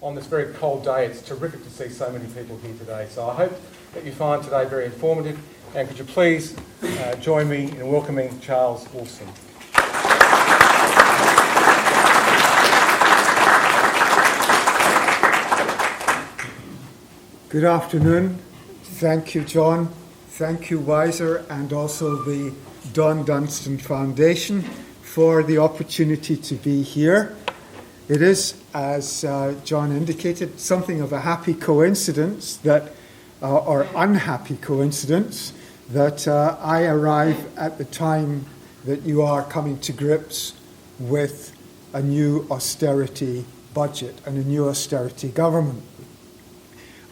on this very cold day. It's terrific to see so many people here today. So I hope that you find today very informative. And could you please join me in welcoming Charles Woolfson. Good afternoon. Thank you, John. Thank you, Weiser, and also the Dunstan Foundation for the opportunity to be here. It is, as John indicated, something of a happy coincidence that, or unhappy coincidence, that I arrive at the time that you are coming to grips with a new austerity budget and a new austerity government.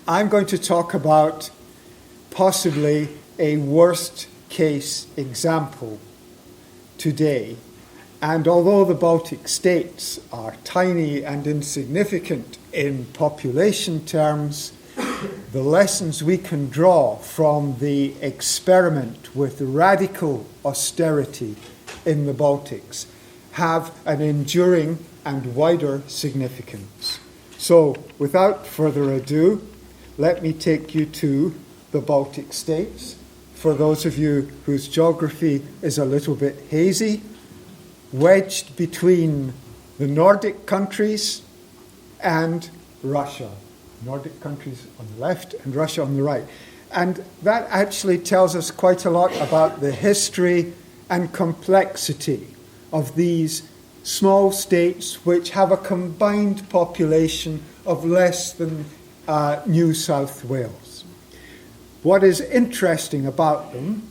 I'm going to talk about possibly a worst case example today. And although the Baltic states are tiny and insignificant in population terms, the lessons we can draw from the experiment with radical austerity in the Baltics have an enduring and wider significance. So, without further ado, let me take you to the Baltic states. For those of you whose geography is a little bit hazy, wedged between the Nordic countries and Russia. Nordic countries on the left and Russia on the right. And that actually tells us quite a lot about the history and complexity of these small states which have a combined population of less than New South Wales. What is interesting about them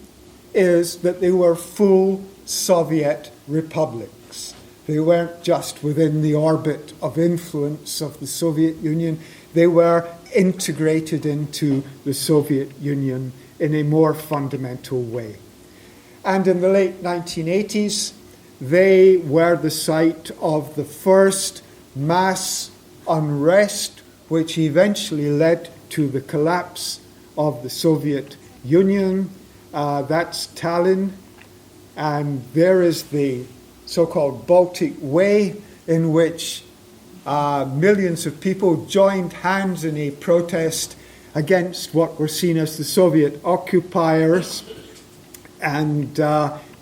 is that they were full Soviet republics. They weren't just within the orbit of influence of the Soviet Union. They were integrated into the Soviet Union in a more fundamental way. And in the late 1980s, they were the site of the first mass unrest, which eventually led to the collapse of the Soviet Union. That's Tallinn. And there is the so-called Baltic Way, in which millions of people joined hands in a protest against what were seen as the Soviet occupiers. And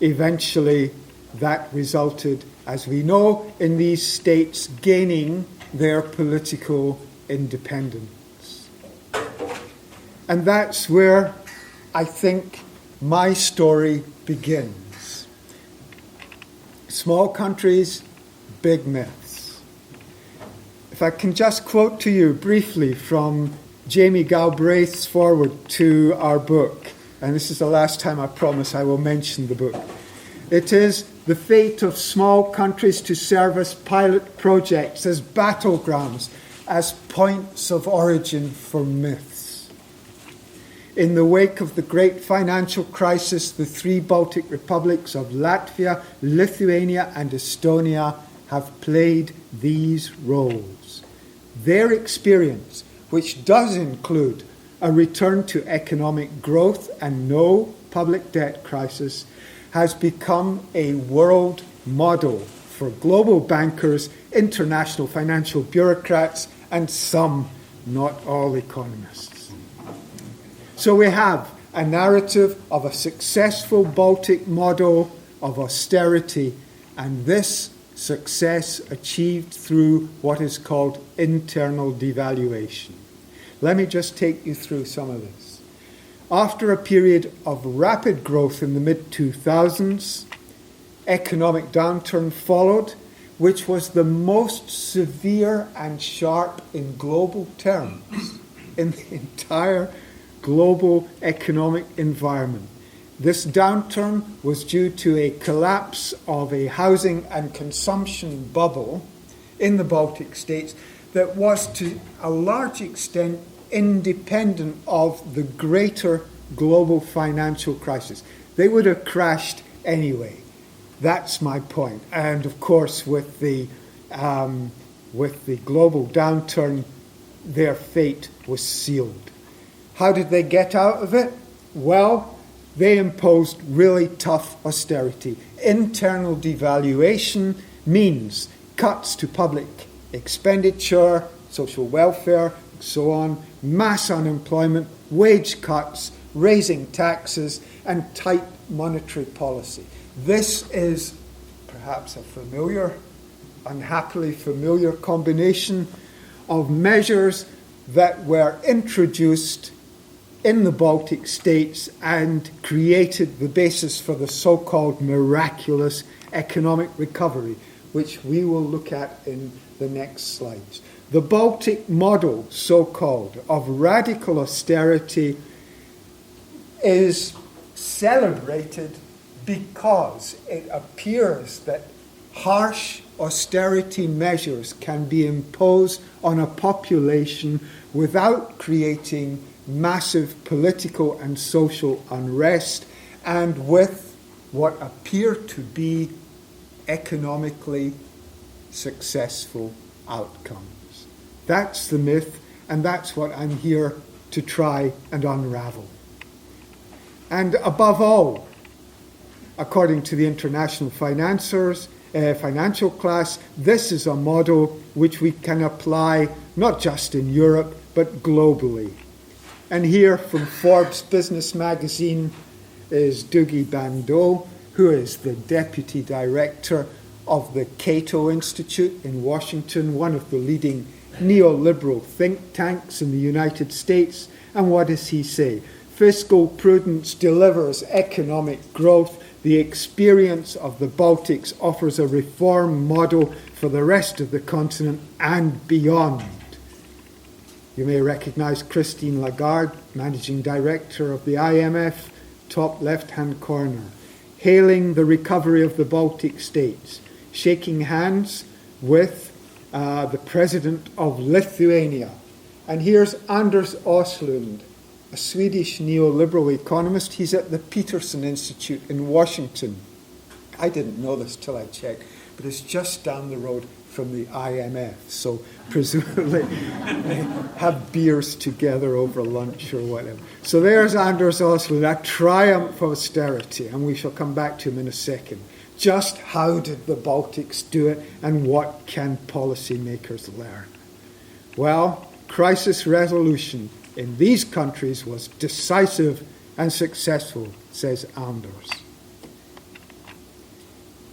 eventually that resulted, as we know, in these states gaining their political independence. And that's where I think my story begins. Small countries, big myths. If I can just quote to you briefly from Jamie Galbraith's foreword to our book, and this is the last time I promise I will mention the book. It is the fate of small countries to serve as pilot projects, as battlegrounds, as points of origin for myths. In the wake of the great financial crisis, the three Baltic republics of Latvia, Lithuania, and Estonia have played these roles. Their experience, which does include a return to economic growth and no public debt crisis, has become a world model for global bankers, international financial bureaucrats, and some, not all, economists. So we have a narrative of a successful Baltic model of austerity, and this success achieved through what is called internal devaluation. Let me just take you through some of this. After a period of rapid growth in the mid-2000s, economic downturn followed, which was the most severe and sharp in global terms in the entire global economic environment. This downturn was due to a collapse of a housing and consumption bubble in the Baltic states that was to a large extent independent of the greater global financial crisis. They would have crashed anyway. That's my point. And of course, with the global downturn, their fate was sealed. How did they get out of it? Well, they imposed really tough austerity. Internal devaluation means cuts to public expenditure, social welfare, and so on, mass unemployment, wage cuts, raising taxes, and tight monetary policy. This is perhaps a unhappily familiar combination of measures that were introduced in the Baltic states and created the basis for the so-called miraculous economic recovery, which we will look at in the next slides. The Baltic model, so-called, of radical austerity is celebrated because it appears that harsh austerity measures can be imposed on a population without creating massive political and social unrest, and with what appear to be economically successful outcomes. That's the myth, and that's what I'm here to try and unravel. And above all, according to the international financial class, this is a model which we can apply not just in Europe, but globally. And here from Forbes Business Magazine is Dougie Bandeau, who is the deputy director of the Cato Institute in Washington, one of the leading neoliberal think tanks in the United States. And what does he say? Fiscal prudence delivers economic growth. The experience of the Baltics offers a reform model for the rest of the continent and beyond. You may recognize Christine Lagarde, managing director of the IMF, top left-hand corner, hailing the recovery of the Baltic states, shaking hands with the president of Lithuania. And here's Anders Åslund, a Swedish neoliberal economist. He's at the Peterson Institute in Washington. I didn't know this till I checked, but it's just down the road from the IMF, so presumably they have beers together over lunch or whatever. So there's Anders Åslund, a triumph of austerity, and we shall come back to him in a second. Just how did the Baltics do it, and what can policymakers learn? Well, crisis resolution in these countries was decisive and successful, says Anders.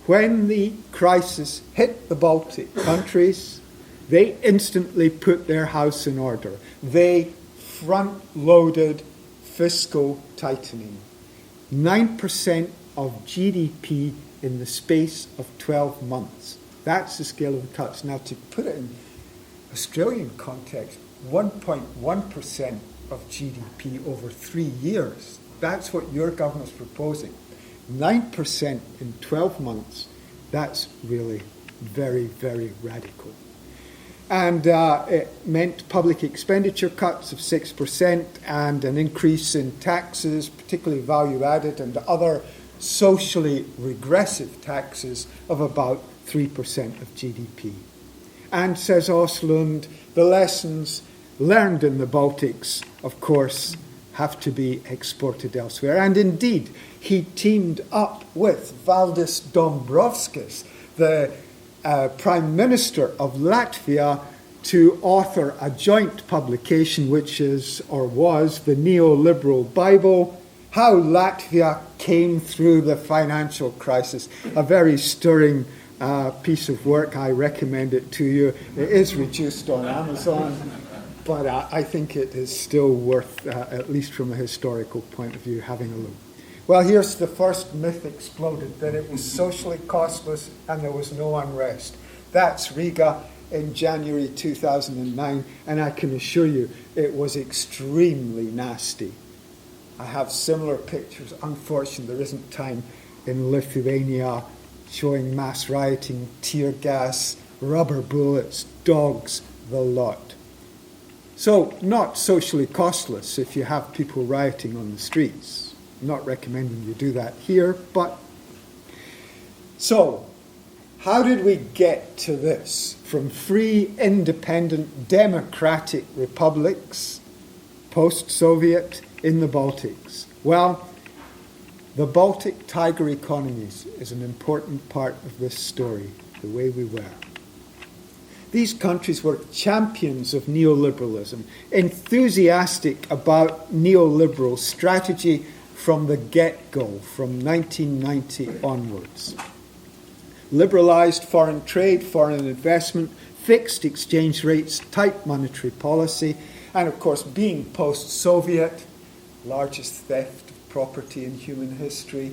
When the crisis hit the Baltic countries, they instantly put their house in order. They front-loaded fiscal tightening. 9% of GDP in the space of 12 months. That's the scale of the cuts. Now, to put it in Australian context, 1.1% of GDP over 3 years. That's what your government's proposing. 9% in 12 months. That's really very, very radical. And it meant public expenditure cuts of 6% and an increase in taxes, particularly value-added and other socially regressive taxes of about 3% of GDP. And, says Åslund, the lessons learned in the Baltics, of course, have to be exported elsewhere. And indeed, he teamed up with Valdis Dombrovskis, the Prime Minister of Latvia, to author a joint publication which is, or was, the Neoliberal Bible, How Latvia Came Through the Financial Crisis. A very stirring piece of work. I recommend it to you. It is reduced on Amazon, but I think it is still worth, at least from a historical point of view, having a look. Well, here's the first myth exploded, that it was socially costless and there was no unrest. That's Riga in January 2009, and I can assure you it was extremely nasty. I have similar pictures. Unfortunately, there isn't time in Lithuania, showing mass rioting, tear gas, rubber bullets, dogs, the lot. So, not socially costless if you have people rioting on the streets. I'm not recommending you do that here, but... So, how did we get to this? From free, independent, democratic republics, post-Soviet, in the Baltics? Well, the Baltic Tiger economies is an important part of this story, the way we were. These countries were champions of neoliberalism, enthusiastic about neoliberal strategy from the get-go, from 1990 onwards. Liberalised foreign trade, foreign investment, fixed exchange rates, tight monetary policy, and of course, being post-Soviet, largest theft of property in human history,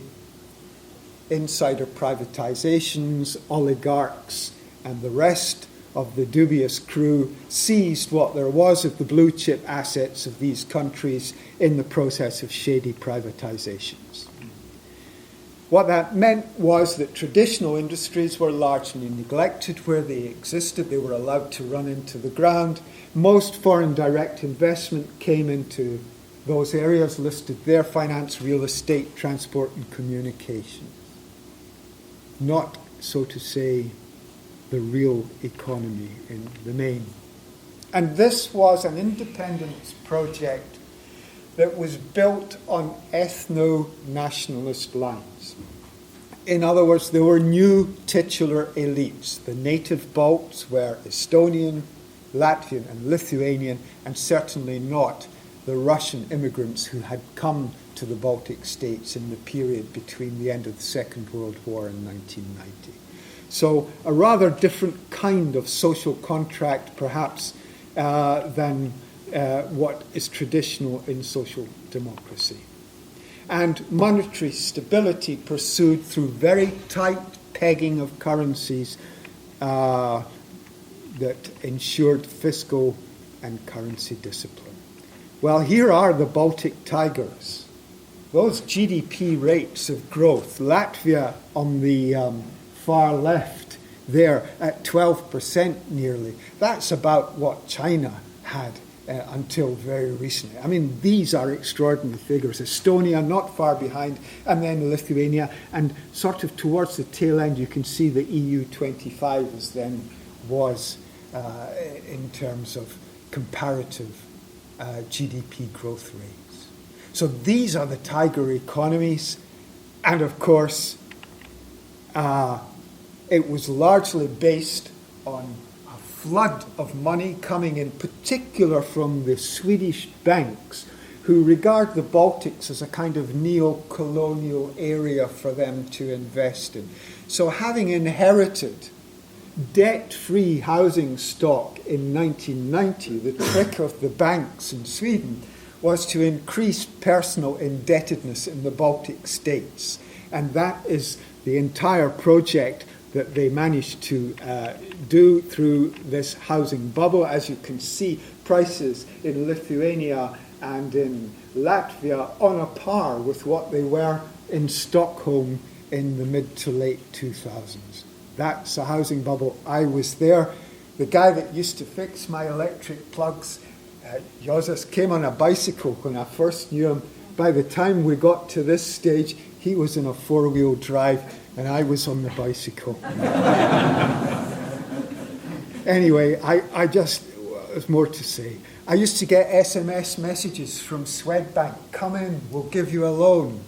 insider privatizations, oligarchs, and the rest of the dubious crew seized what there was of the blue chip assets of these countries in the process of shady privatizations. What that meant was that traditional industries were largely neglected where they existed. They were allowed to run into the ground. Most foreign direct investment came into those areas listed there: finance, real estate, transport, and communication. Not, so to say, the real economy in the main. And this was an independence project that was built on ethno-nationalist lines. In other words, there were new titular elites. The native Balts were Estonian, Latvian, and Lithuanian, and certainly not the Russian immigrants who had come to the Baltic states in the period between the end of the Second World War and 1990. So a rather different kind of social contract, perhaps, than what is traditional in social democracy. And monetary stability pursued through very tight pegging of currencies that ensured fiscal and currency discipline. Well, here are the Baltic Tigers. Those GDP rates of growth, Latvia on the far left there at 12% nearly. That's about what China had until very recently. I mean, these are extraordinary figures. Estonia not far behind, and then Lithuania, and sort of towards the tail end you can see the EU 25 as then was in terms of comparative GDP growth rates. So these are the tiger economies, and of course it was largely based on a flood of money coming in particular from the Swedish banks, who regard the Baltics as a kind of neo-colonial area for them to invest in. So having inherited debt-free housing stock in 1990, the trick of the banks in Sweden was to increase personal indebtedness in the Baltic states. And that is the entire project that they managed to do through this housing bubble. As you can see, prices in Lithuania and in Latvia on a par with what they were in Stockholm in the mid to late 2000s. That's a housing bubble. I was there. The guy that used to fix my electric plugs, Josas, came on a bicycle when I first knew him. By the time we got to this stage, he was in a four-wheel drive and I was on the bicycle. Anyway, I just, there's more to say. I used to get SMS messages from Swedbank, come in, we'll give you a loan.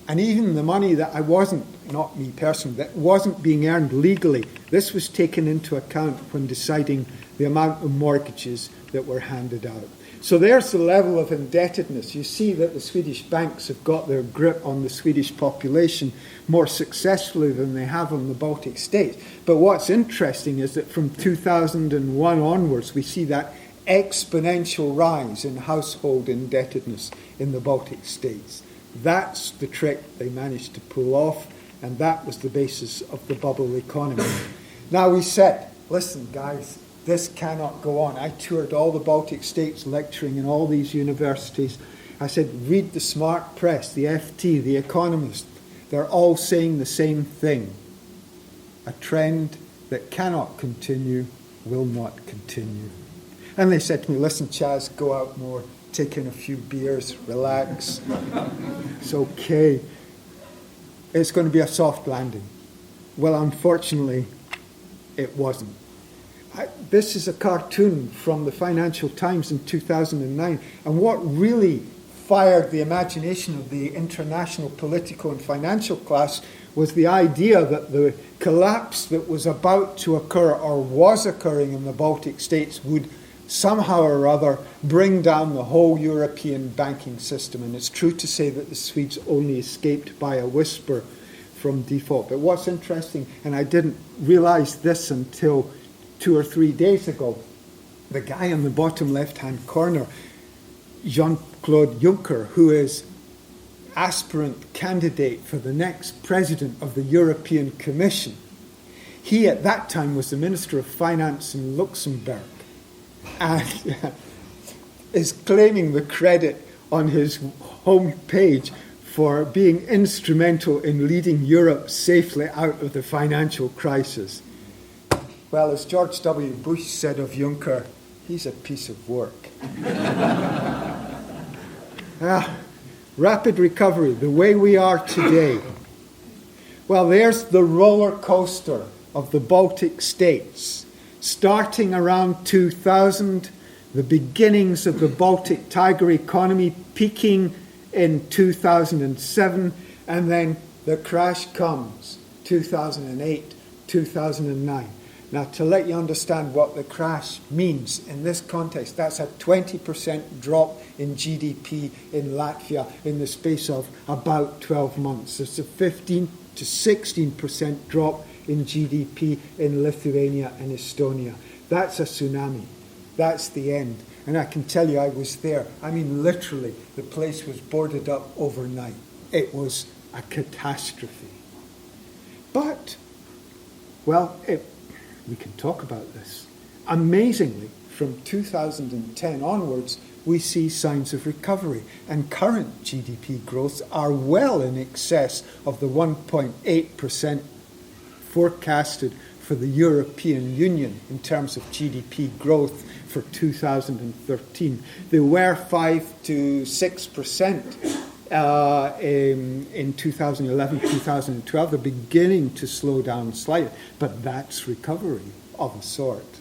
And even the money that I wasn't, not me personally, that wasn't being earned legally, this was taken into account when deciding the amount of mortgages that were handed out. So there's the level of indebtedness. You see that the Swedish banks have got their grip on the Swedish population more successfully than they have on the Baltic states. But what's interesting is that from 2001 onwards, we see that exponential rise in household indebtedness in the Baltic states. That's the trick they managed to pull off, and that was the basis of the bubble economy. Now we said, listen guys, this cannot go on. I toured all the Baltic states lecturing in all these universities. I said, read the smart press, the FT, the Economist. They're all saying the same thing. A trend that cannot continue will not continue. And they said to me, listen, Chaz, go out more, take in a few beers, relax. It's okay. It's going to be a soft landing. Well, unfortunately, it wasn't. This is a cartoon from the Financial Times in 2009, and what really fired the imagination of the international political and financial class was the idea that the collapse that was about to occur or was occurring in the Baltic states would somehow or other bring down the whole European banking system. And it's true to say that the Swedes only escaped by a whisper from default. But what's interesting, and I didn't realize this until 2 or 3 days ago, the guy in the bottom left-hand corner, Jean-Claude Juncker, who is aspirant candidate for the next president of the European Commission, he at that time was the Minister of Finance in Luxembourg, and is claiming the credit on his home page for being instrumental in leading Europe safely out of the financial crisis. Well, as George W. Bush said of Juncker, he's a piece of work. Rapid recovery, the way we are today. Well, there's the roller coaster of the Baltic states. Starting around 2000, the beginnings of the Baltic Tiger economy peaking in 2007, and then the crash comes, 2008, 2009. Now, to let you understand what the crash means in this context, that's a 20% drop in GDP in Latvia in the space of about 12 months. It's a 15 to 16% drop in GDP in Lithuania and Estonia. That's a tsunami. That's the end. And I can tell you I was there. I mean, literally, the place was boarded up overnight. It was a catastrophe. But, well, we can talk about this. Amazingly, from 2010 onwards, we see signs of recovery, and current GDP growths are well in excess of the 1.8% forecasted for the European Union in terms of GDP growth for 2013. They were 5 to 6% in 2011, 2012. They're beginning to slow down slightly, but that's recovery of a sort.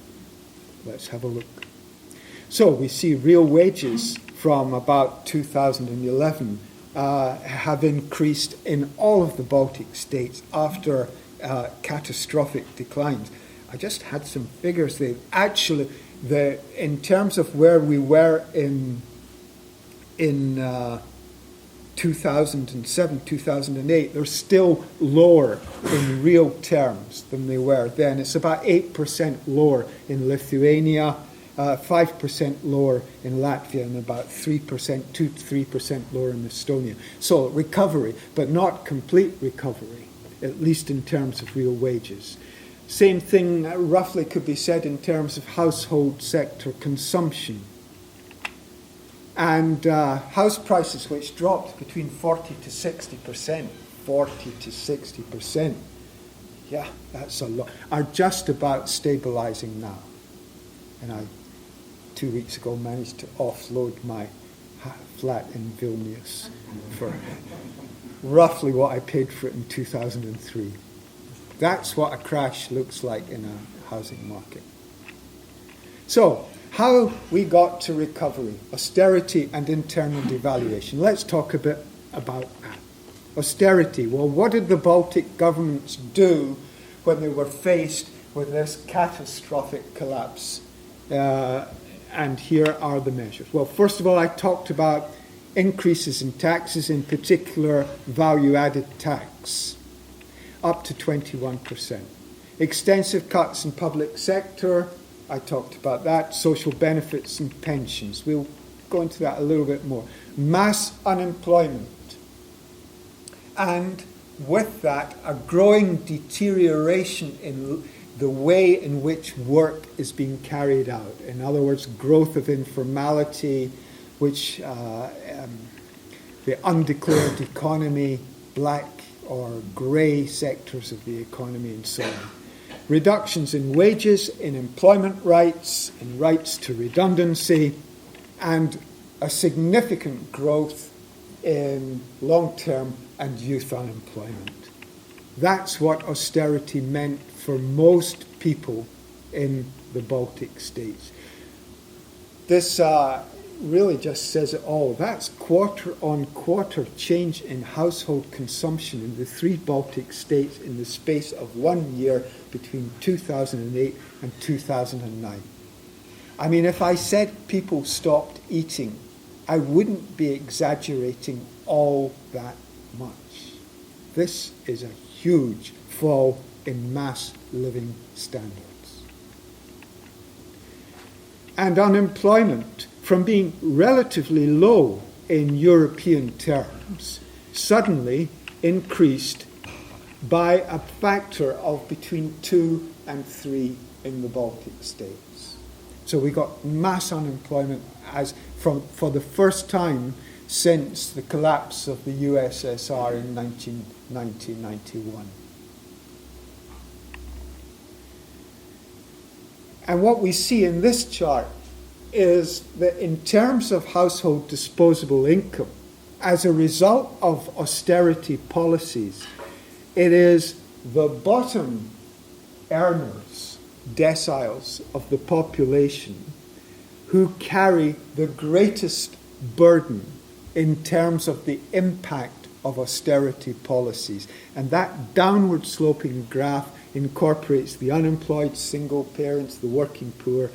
Let's have a look. So we see real wages from about 2011 have increased in all of the Baltic states after catastrophic declines. I just had some figures there. Actually, in terms of where we were in 2007, 2008, they're still lower in real terms than they were then. It's about 8% lower in Lithuania, 5% lower in Latvia, and about 2 to 3% lower in Estonia. So recovery, but not complete recovery, at least in terms of real wages. Same thing roughly could be said in terms of household sector consumption. And house prices, which dropped between 40 to 60%, 40 to 60%, yeah, that's a lot, are just about stabilizing now. And I, 2 weeks ago, managed to offload my flat in Vilnius for roughly what I paid for it in 2003. That's what a crash looks like in a housing market. So, how we got to recovery, austerity and internal devaluation. Let's talk a bit about that. Austerity. Well, what did the Baltic governments do when they were faced with this catastrophic collapse? And here are the measures. Well, first of all, I talked about increases in taxes, in particular value-added tax, up to 21%. Extensive cuts in public sector, I talked about that. Social benefits and pensions. We'll go into that a little bit more. Mass unemployment. And with that, a growing deterioration in the way in which work is being carried out. In other words, growth of informality, which the undeclared economy, black or grey sectors of the economy, and so on. Reductions in wages, in employment rights, in rights to redundancy, and a significant growth in long-term and youth unemployment. That's what austerity meant for most people in the Baltic states. This really just says it all. That's quarter-on-quarter change in household consumption in the three Baltic states in the space of 1 year between 2008 and 2009. I mean, if I said people stopped eating, I wouldn't be exaggerating all that much. This is a huge fall in mass living standards. And unemployment, from being relatively low in European terms, suddenly increased by a factor of between 2 and 3 in the Baltic states. So we got mass unemployment for the first time since the collapse of the USSR in 1990-91. And what we see in this chart is that in terms of household disposable income, as a result of austerity policies, it is the bottom earners, deciles of the population, who carry the greatest burden in terms of the impact of austerity policies. And that downward sloping graph incorporates the unemployed, single parents, the working poor,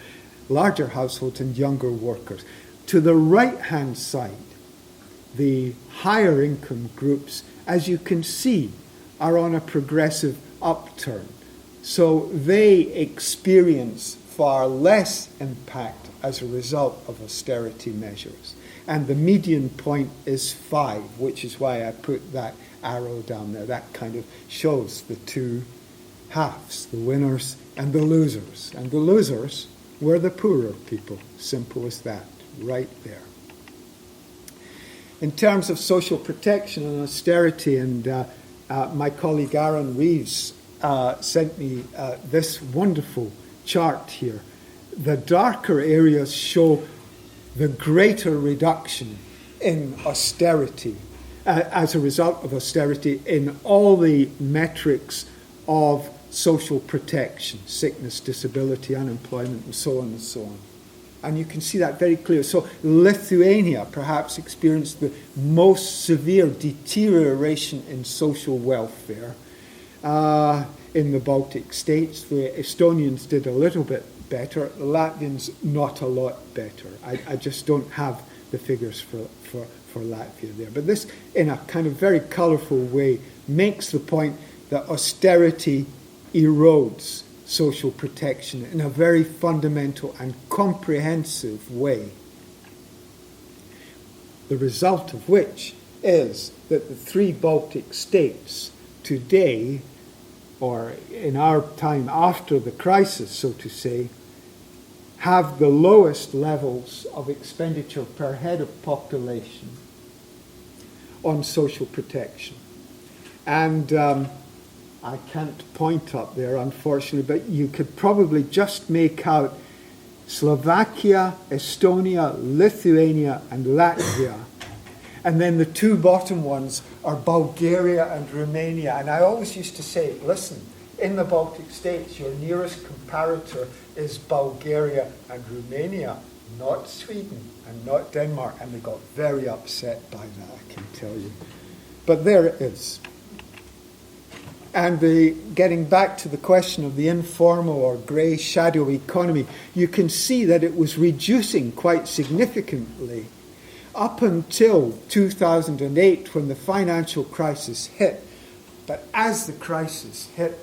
larger households and younger workers. To the right-hand side, the higher income groups, as you can see, are on a progressive upturn. So they experience far less impact as a result of austerity measures. And the median point is 5, which is why I put that arrow down there. That kind of shows the two halves, the winners and the losers. And the losers were the poorer people. Simple as that, right there. In terms of social protection and austerity, and my colleague Aaron Reeves sent me this wonderful chart here. The darker areas show the greater reduction in austerity as a result of austerity in all the metrics of social protection, sickness, disability, unemployment, and so on and so on. And you can see that very clearly. So Lithuania perhaps experienced the most severe deterioration in social welfare in the Baltic states. The Estonians did a little bit better. The Latvians not a lot better. I just don't have the figures for Latvia there. But this, in a kind of very colourful way, makes the point that austerity erodes social protection in a very fundamental and comprehensive way. The result of which is that the three Baltic states today, or in our time after the crisis, so to say, have the lowest levels of expenditure per head of population on social protection. And I can't point up there, unfortunately, but you could probably just make out Slovakia, Estonia, Lithuania, and Latvia. And then the two bottom ones are Bulgaria and Romania. And I always used to say, listen, in the Baltic states, your nearest comparator is Bulgaria and Romania, not Sweden and not Denmark. And they got very upset by that, I can tell you. But there it is. And getting back to the question of the informal or grey shadow economy, you can see that it was reducing quite significantly up until 2008 when the financial crisis hit. But as the crisis hit,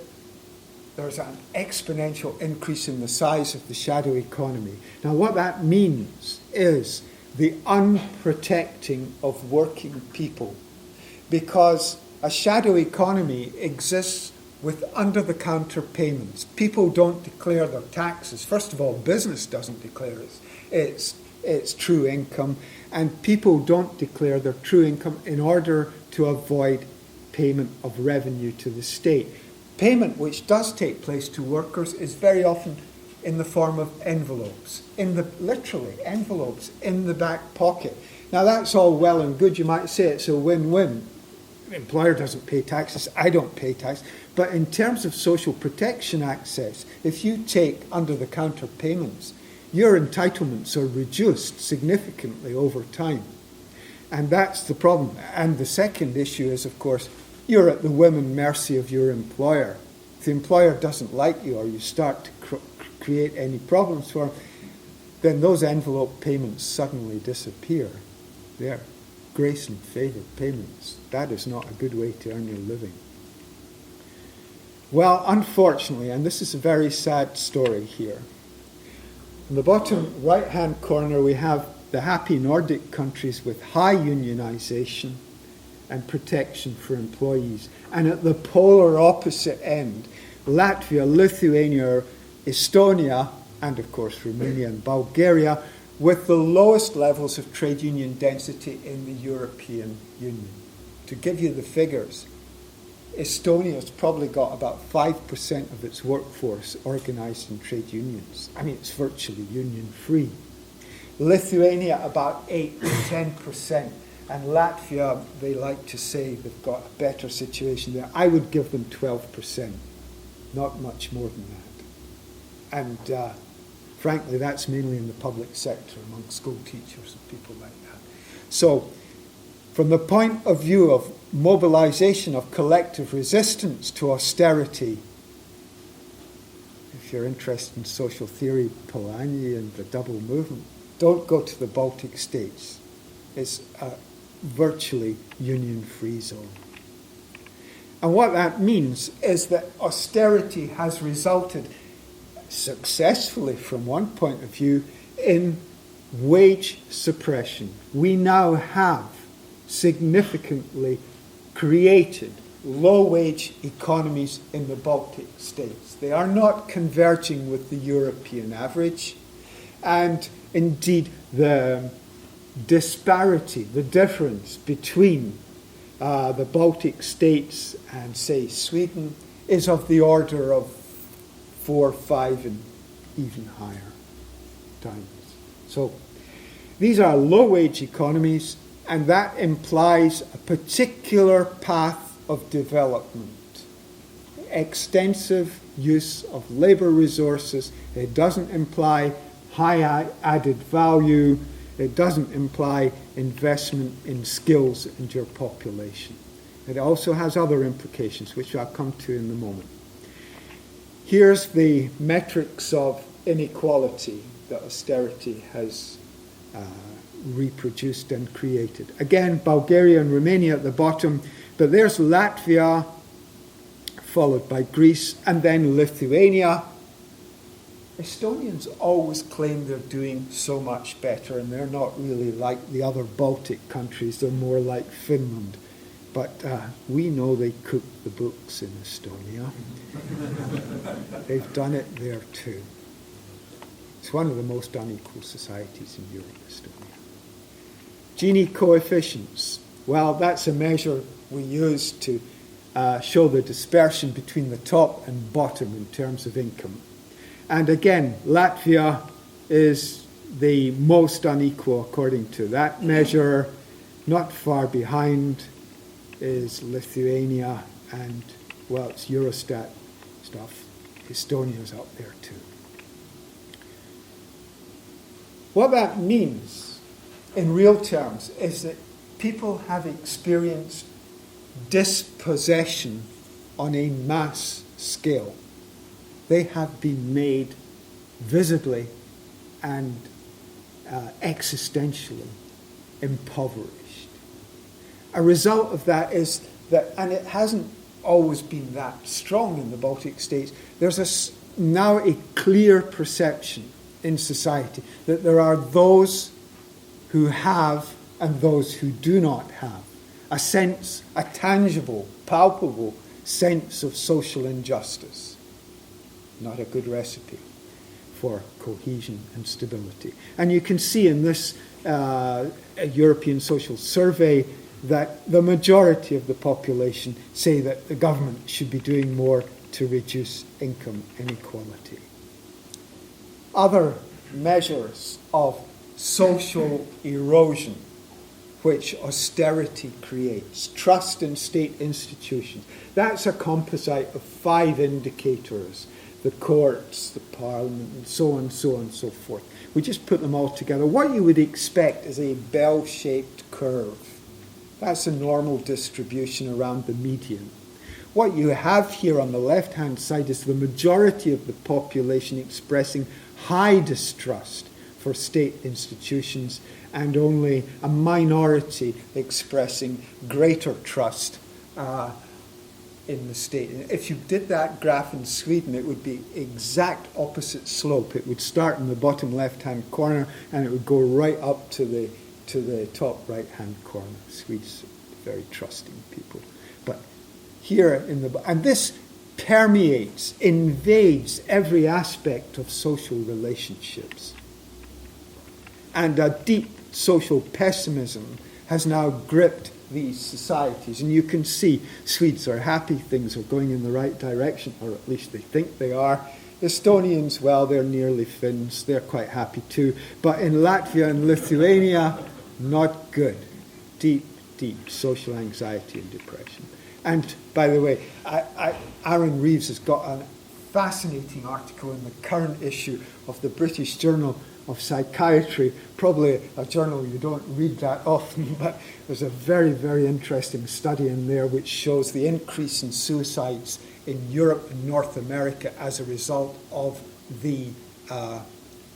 there's an exponential increase in the size of the shadow economy. Now what that means is the unprotecting of working people, because a shadow economy exists with under-the-counter payments. People don't declare their taxes. First of all, business doesn't declare its true income, and people don't declare their true income in order to avoid payment of revenue to the state. Payment which does take place to workers is very often in the form of envelopes, literally envelopes in the back pocket. Now that's all well and good. You might say it's a win-win. The employer doesn't pay taxes, I don't pay tax. But in terms of social protection access, if you take under-the-counter payments, your entitlements are reduced significantly over time. And that's the problem. And the second issue is, of course, you're at the whim and mercy of your employer. If the employer doesn't like you or you start to create any problems for them, then those envelope payments suddenly disappear. They're grace and favour payments. That is not a good way to earn your living. Well, unfortunately, and this is a very sad story here, in the bottom right-hand corner we have the happy Nordic countries with high unionisation and protection for employees. And at the polar opposite end, Latvia, Lithuania, Estonia, and of course Romania and Bulgaria, with the lowest levels of trade union density in the European Union. To give you the figures, Estonia's probably got about 5% of its workforce organised in trade unions. I mean, it's virtually union-free. Lithuania, about 8 to 10%. And Latvia, they like to say they've got a better situation there. I would give them 12%, not much more than that. And frankly, that's mainly in the public sector among school teachers and people like that. So, from the point of view of mobilization of collective resistance to austerity, if you're interested in social theory, Polanyi and the double movement, don't go to the Baltic states. It's a virtually union-free zone. And what that means is that austerity has resulted successfully, from one point of view, in wage suppression. We now have significantly created low-wage economies in the Baltic states. They are not converging with the European average, and indeed the disparity, the difference between the Baltic states and, say, Sweden is of the order of 4, 5, and even higher times. So these are low-wage economies, and that implies a particular path of development. Extensive use of labour resources. It doesn't imply high added value. It doesn't imply investment in skills and your population. It also has other implications, which I'll come to in a moment. Here's the metrics of inequality that austerity has reproduced and created. Again, Bulgaria and Romania at the bottom, but there's Latvia, followed by Greece, and then Lithuania. Estonians always claim they're doing so much better, and they're not really like the other Baltic countries. They're more like Finland. But we know they cook the books in Estonia. They've done it there too. It's one of the most unequal societies in Europe, Estonia. Gini coefficients. Well, that's a measure we use to show the dispersion between the top and bottom in terms of income. And again, Latvia is the most unequal according to that measure. Not far behind is Lithuania, and, well, it's Eurostat stuff. Estonia's up there too. What that means in real terms is that people have experienced dispossession on a mass scale. They have been made visibly and existentially impoverished. A result of that is that, and it hasn't always been that strong in the Baltic states, there's now a clear perception in society that there are those who have and those who do not have. A sense, a tangible, palpable sense of social injustice. Not a good recipe for cohesion and stability. And you can see in this European Social Survey that the majority of the population say that the government should be doing more to reduce income inequality. Other measures of social erosion which austerity creates, trust in state institutions. That's a composite of 5 indicators, the courts, the parliament, and so on and so forth, we just put them all together. What you would expect is a bell-shaped curve. That's a normal distribution around the median. What you have here on the left-hand side is the majority of the population expressing high distrust for state institutions and only a minority expressing greater trust in the state. And if you did that graph in Sweden, it would be exact opposite slope. It would start in the bottom left-hand corner and it would go right up to the top right-hand corner. Swedes, very trusting people. But here and this permeates, invades every aspect of social relationships. And a deep social pessimism has now gripped these societies. And you can see Swedes are happy, things are going in the right direction, or at least they think they are. Estonians, well, they're nearly Finns, they're quite happy too. But in Latvia and Lithuania, not good. Deep, deep social anxiety and depression. And by the way, Aaron Reeves has got a fascinating article in the current issue of the British Journal of Psychiatry, probably a journal you don't read that often, but there's a very, very interesting study in there which shows the increase in suicides in Europe and North America as a result of the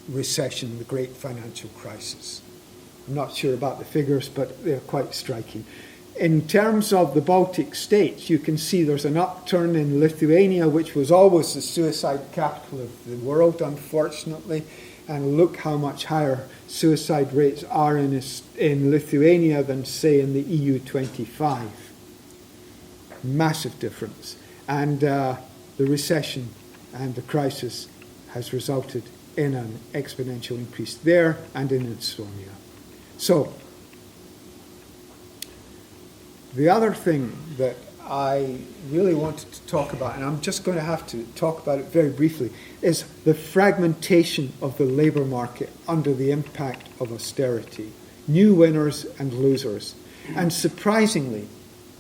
recession, the great financial crisis. I'm not sure about the figures, but they're quite striking. In terms of the Baltic states, you can see there's an upturn in Lithuania, which was always the suicide capital of the world, unfortunately. And look how much higher suicide rates are in Lithuania than, say, in the EU 25. Massive difference. And the recession and the crisis has resulted in an exponential increase there and in Estonia. So, the other thing that I really wanted to talk about, and I'm just going to have to talk about it very briefly, is the fragmentation of the labour market under the impact of austerity. New winners and losers. And surprisingly,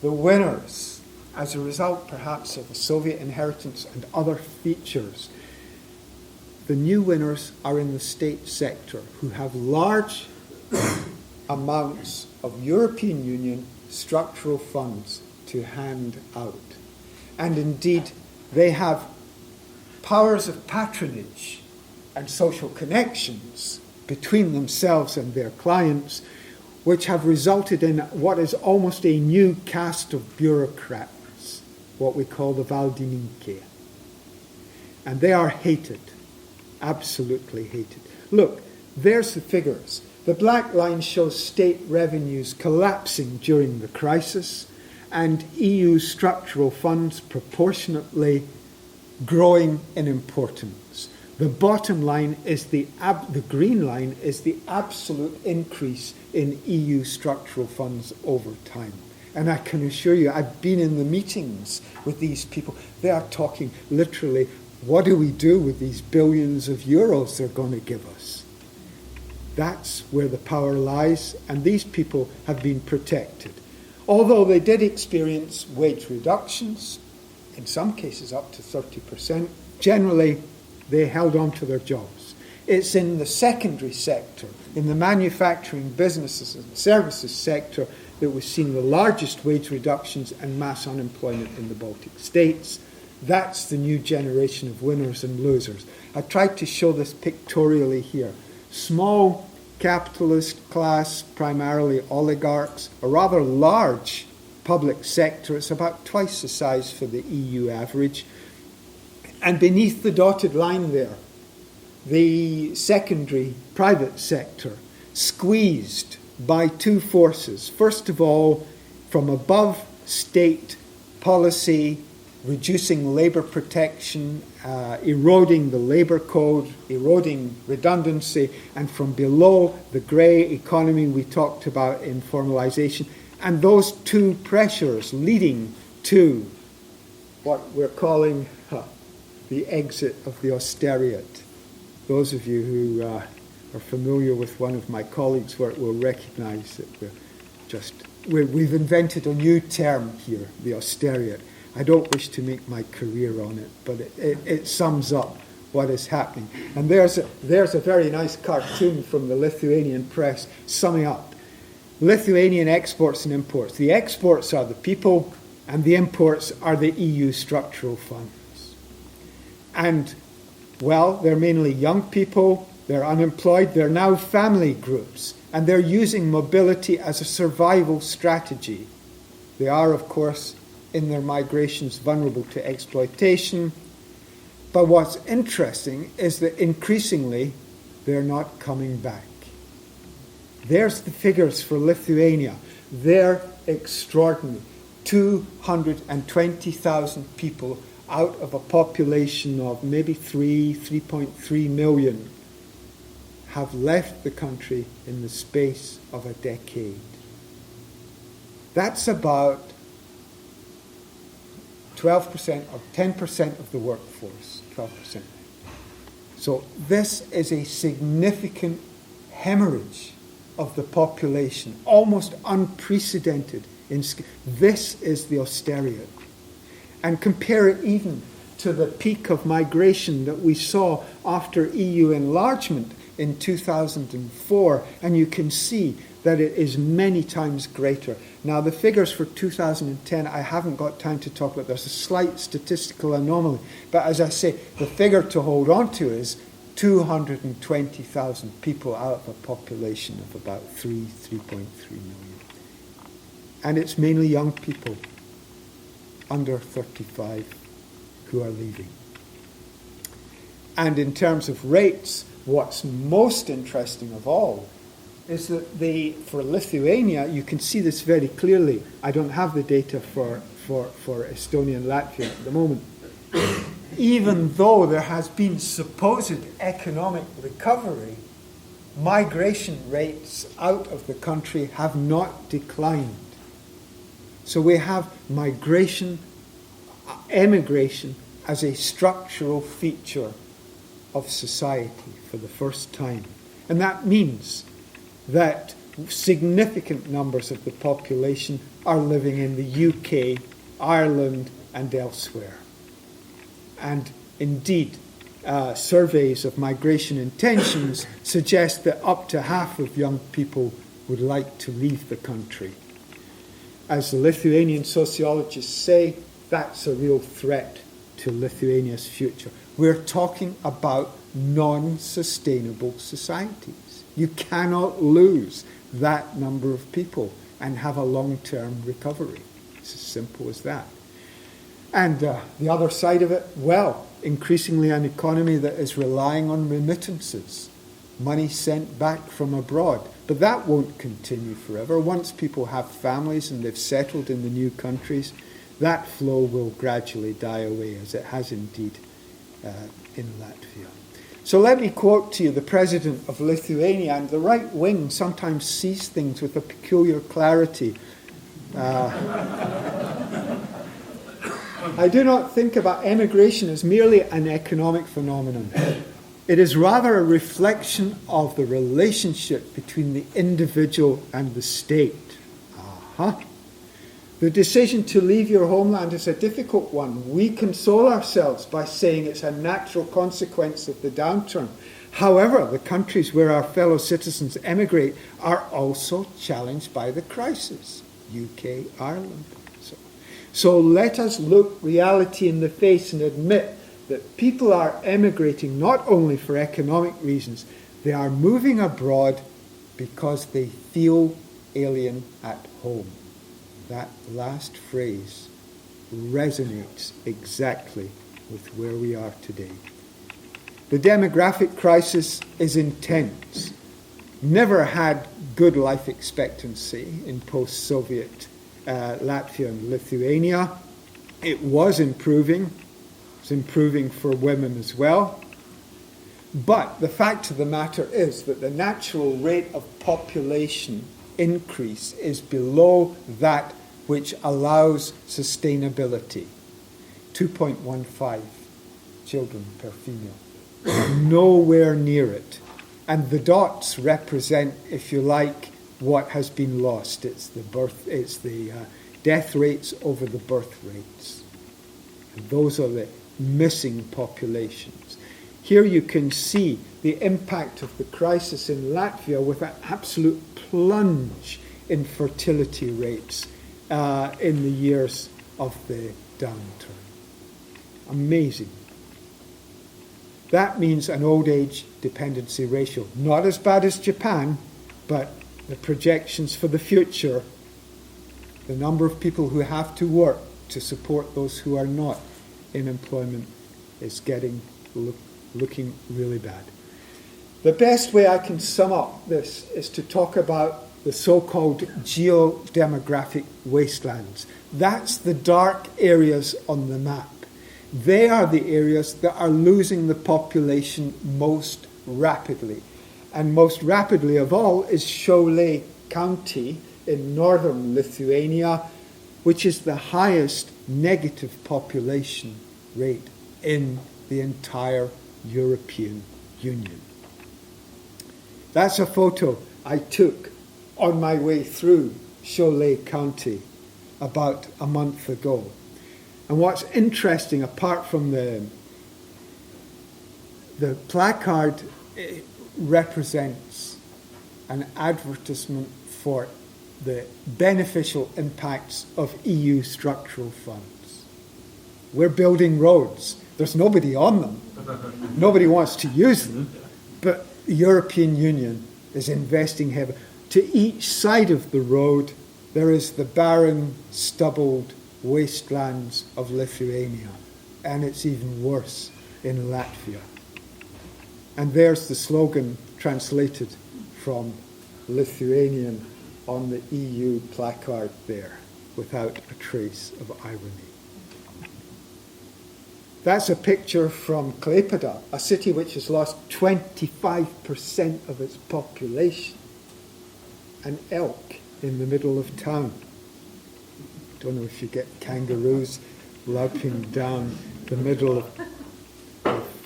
the winners, as a result perhaps of the Soviet inheritance and other features, the new winners are in the state sector, who have large amounts of European Union structural funds to hand out. And indeed, they have powers of patronage and social connections between themselves and their clients, which have resulted in what is almost a new caste of bureaucrats, what we call the Valdininkė. And they are hated, absolutely hated. Look, there's the figures. The black line shows state revenues collapsing during the crisis and EU structural funds proportionately growing in importance. The bottom line is the green line is the absolute increase in EU structural funds over time. And I can assure you, I've been in the meetings with these people. They are talking literally, what do we do with these billions of euros they're going to give us? That's where the power lies, and these people have been protected. Although they did experience wage reductions, in some cases up to 30%, generally they held on to their jobs. It's in the secondary sector, in the manufacturing, businesses and services sector, that we've seen the largest wage reductions and mass unemployment in the Baltic states. That's the new generation of winners and losers. I tried to show this pictorially here. Small capitalist class, primarily oligarchs, a rather large public sector. It's about twice the size for the EU average. And beneath the dotted line there, the secondary private sector, squeezed by two forces. First of all, from above, state policy, reducing labour protection, eroding the labour code, eroding redundancy, and from below, the grey economy we talked about in formalisation, and those two pressures leading to what we're calling the exit of the austeriat. Those of you who are familiar with one of my colleagues' work will recognise that we've invented a new term here, the austeriat. I don't wish to make my career on it, but it sums up what is happening. And there's a very nice cartoon from the Lithuanian press summing up Lithuanian exports and imports. The exports are the people, and the imports are the EU structural funds. And, well, they're mainly young people, they're unemployed, they're now family groups, and they're using mobility as a survival strategy. They are, of course, in their migrations vulnerable to exploitation. But what's interesting is that increasingly they're not coming back. There's the figures for Lithuania. They're extraordinary. 220,000 people out of a population of maybe 3.3 million have left the country in the space of a decade. That's about 12% or 10% of the workforce, 12%. So this is a significant hemorrhage of the population, almost unprecedented. This is the austerity. And compare it even to the peak of migration that we saw after EU enlargement in 2004, and you can see that it is many times greater. Now, the figures for 2010, I haven't got time to talk about. There's a slight statistical anomaly. But as I say, the figure to hold on to is 220,000 people out of a population of about 3.3 million. And it's mainly young people under 35 who are leaving. And in terms of rates, what's most interesting of all is that for Lithuania, you can see this very clearly. I don't have the data for Estonia and Latvia at the moment. Even though there has been supposed economic recovery, migration rates out of the country have not declined. So we have emigration as a structural feature of society for the first time. And that means that significant numbers of the population are living in the UK, Ireland, and elsewhere. And indeed, surveys of migration intentions suggest that up to half of young people would like to leave the country. As the Lithuanian sociologists say, that's a real threat to Lithuania's future. We're talking about non-sustainable societies. You cannot lose that number of people and have a long-term recovery. It's as simple as that. And the other side of it, well, increasingly an economy that is relying on remittances, money sent back from abroad. But that won't continue forever. Once people have families and they've settled in the new countries, that flow will gradually die away, as it has indeed in Latvia. So let me quote to you the president of Lithuania, and the right wing sometimes sees things with a peculiar clarity. I do not think about emigration as merely an economic phenomenon. It is rather a reflection of the relationship between the individual and the state. The decision to leave your homeland is a difficult one. We console ourselves by saying it's a natural consequence of the downturn. However, the countries where our fellow citizens emigrate are also challenged by the crisis. UK, Ireland. So let us look reality in the face and admit that people are emigrating not only for economic reasons, they are moving abroad because they feel alien at home. That last phrase resonates exactly with where we are today. The demographic crisis is intense. Never had good life expectancy in post-Soviet Latvia and Lithuania. It was improving. It's improving for women as well. But the fact of the matter is that the natural rate of population increase is below that which allows sustainability. 2.15 children per female. Nowhere near it. And the dots represent, if you like, what has been lost. It's the death rates over the birth rates. And those are the missing populations. Here you can see the impact of the crisis in Latvia with an absolute plunge in fertility rates in the years of the downturn. Amazing. That means an old age dependency ratio. Not as bad as Japan, but the projections for the future, the number of people who have to work to support those who are not in employment is looking really bad. The best way I can sum up this is to talk about the so-called geo-demographic wastelands. That's the dark areas on the map. They are the areas that are losing the population most rapidly. And most rapidly of all is Šiauliai County in northern Lithuania, which is the highest negative population rate in the entire European Union. That's a photo I took on my way through Šiauliai County about a month ago. And what's interesting, apart from the placard, represents an advertisement for the beneficial impacts of EU structural funds. We're building roads. There's nobody on them. Nobody wants to use them. But the European Union is investing heavily. To each side of the road, there is the barren, stubbled wastelands of Lithuania. And it's even worse in Latvia. And there's the slogan translated from Lithuanian on the EU placard there, without a trace of irony. That's a picture from Klaipeda, a city which has lost 25% of its population. An elk in the middle of town. Don't know if you get kangaroos loping down the middle of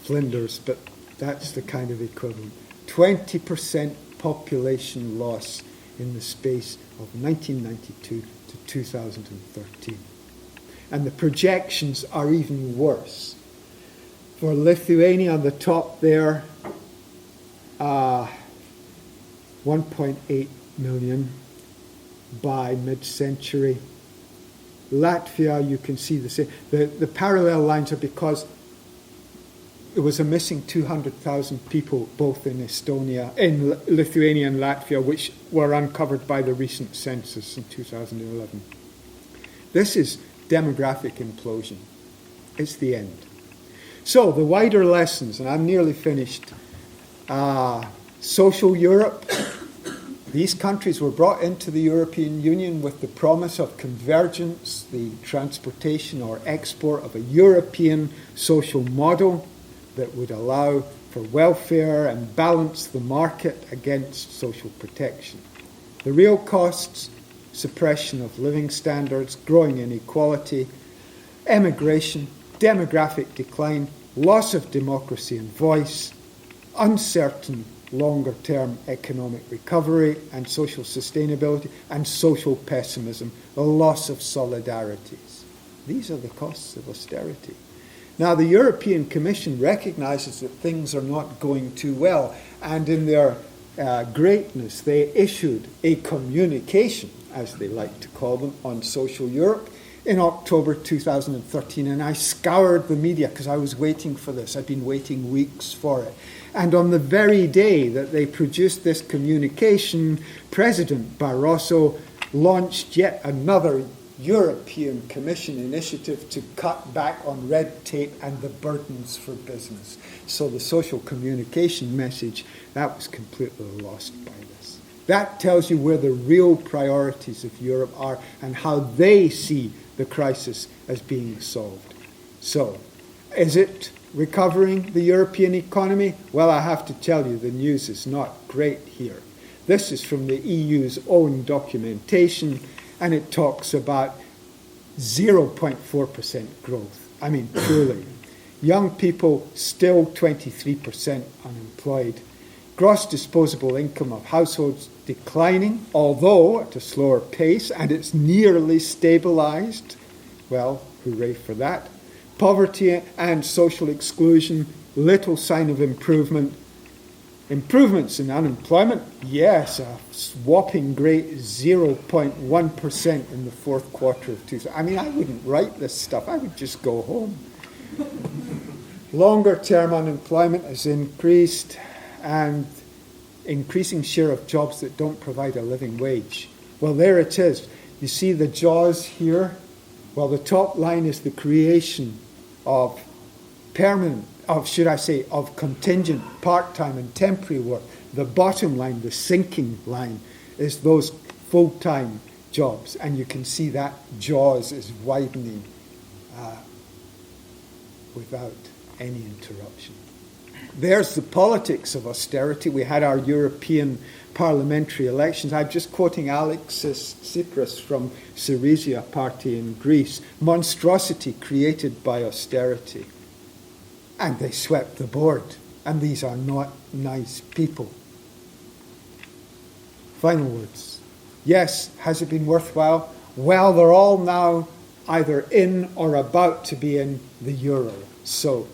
Flinders, but that's the kind of equivalent. 20% population loss in the space of 1992 to 2013. And the projections are even worse. For Lithuania, on the top there, 1.8 million by mid-century. Latvia, you can see the same. The parallel lines are because there was a missing 200,000 people both in Estonia, in Lithuania and Latvia, which were uncovered by the recent census in 2011. This is demographic implosion. It's the end. So the wider lessons, and I'm nearly finished. Social Europe. These countries were brought into the European Union with the promise of convergence, the transportation or export of a European social model that would allow for welfare and balance the market against social protection. The real costs: suppression of living standards, growing inequality, emigration, demographic decline, loss of democracy and voice, uncertain longer-term economic recovery and social sustainability, and social pessimism, the loss of solidarities. These are the costs of austerity. Now, the European Commission recognises that things are not going too well, and in their greatness, they issued a communication, as they like to call them, on Social Europe in October 2013, and I scoured the media because I was waiting for this. I'd been waiting weeks for it. And on the very day that they produced this communication, President Barroso launched yet another European Commission initiative to cut back on red tape and the burdens for business. So the social communication message, that was completely lost by this. That tells you where the real priorities of Europe are and how they see the crisis as being solved. So, is it recovering the European economy? Well, I have to tell you, the news is not great here. This is from the EU's own documentation, and it talks about 0.4% growth. I mean, truly. Young people still 23% unemployed. Gross disposable income of households declining, although at a slower pace, and it's nearly stabilized. Well, hooray for that. Poverty and social exclusion little sign of improvement. Improvements in unemployment, yes, a whopping great 0.1% in the fourth quarter of 2000. I mean, I wouldn't write this stuff. I would just go home. Longer-term unemployment has increased, and increasing share of jobs that don't provide a living wage. Well, there it is. You see the jaws here? Well, the top line is the creation of contingent, part-time and temporary work. The bottom line, the sinking line, is those full-time jobs. And you can see that jaws is widening without any interruption. There's the politics of austerity. We had our European parliamentary elections. I'm just quoting Alexis Tsipras from Syriza party in Greece. Monstrosity created by austerity. And they swept the board. And these are not nice people. Final words. Yes, has it been worthwhile? Well, they're all now either in or about to be in the euro. So,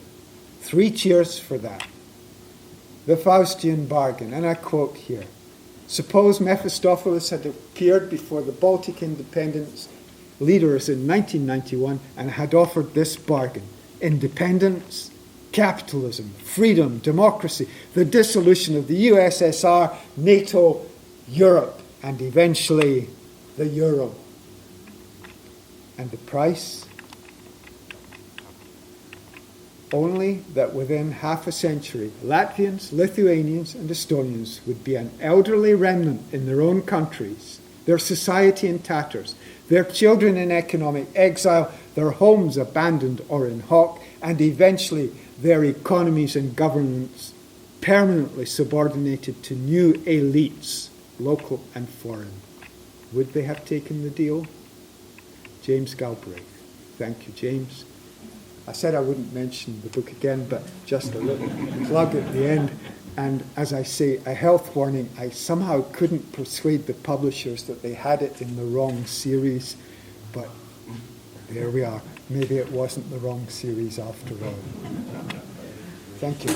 3 cheers for that. The Faustian bargain, and I quote here. Suppose Mephistopheles had appeared before the Baltic independence leaders in 1991 and had offered this bargain. Independence, capitalism, freedom, democracy, the dissolution of the USSR, NATO, Europe, and eventually the euro. And the price? Only that within half a century, Latvians, Lithuanians, and Estonians would be an elderly remnant in their own countries, their society in tatters, their children in economic exile, their homes abandoned or in hock, and eventually their economies and governments permanently subordinated to new elites, local and foreign. Would they have taken the deal? James Galbraith. Thank you, James. I said I wouldn't mention the book again, but just a little plug at the end. And as I say, a health warning, I somehow couldn't persuade the publishers that they had it in the wrong series, but there we are. Maybe it wasn't the wrong series after all. Thank you.